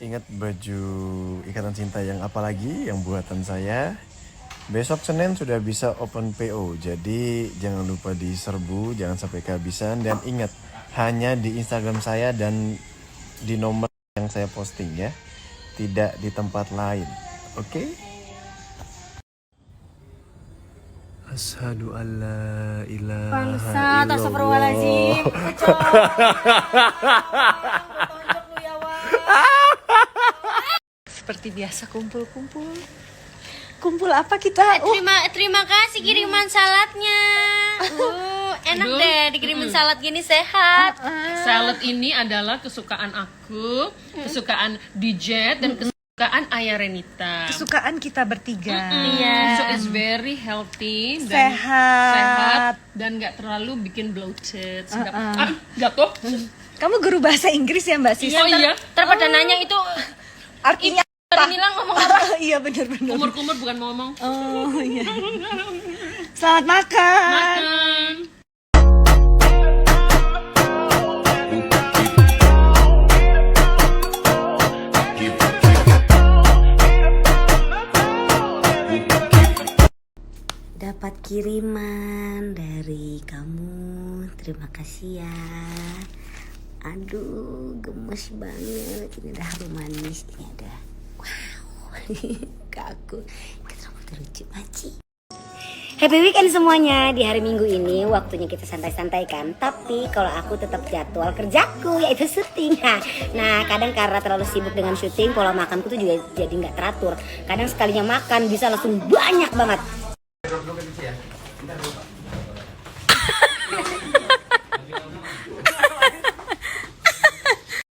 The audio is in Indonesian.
Ingat baju ikatan cinta yang apalagi yang buatan saya. Besok Senin sudah bisa open PO. Jadi jangan lupa diserbu, jangan sampai kehabisan. Dan ingat, hanya di Instagram saya dan di nomor yang saya posting ya. Tidak di tempat lain. Oke? Asyhadu alla ilaha Bangsat, illallah. astagfirullahaladzim. Seperti biasa kumpul-kumpul. Kumpul apa kita? Terima kasih kiriman saladnya. Enak Aduh. deh dikirimin salad gini, sehat. Salad ini adalah kesukaan aku, kesukaan DJ dan kesukaan Ayah Renita. Kesukaan kita bertiga. Iya. So it's very healthy dan Sehat. dan nggak terlalu bikin bloated. Jatuh. Kamu guru bahasa Inggris ya Mbak Sis? Oh iya. Ntar pada nanya itu Artinya Nila ngomong apa? iya benar-benar. Kumur-kumur bukan ngomong. Oh iya. Selamat makan. Makan. Dapat kiriman dari kamu. Terima kasih ya. Aduh, gemes banget. Ini ada harum manis. Ini ada. Wow. Kaku. Rambut lucu maci. Happy weekend semuanya. Di hari Minggu ini waktunya kita santai-santai kan. Tapi kalau aku tetap jadwal kerjaku yaitu syuting. Nah, kadang karena terlalu sibuk dengan syuting, pola makanku tuh juga jadi nggak teratur. Kadang sekalinya makan bisa langsung banyak banget.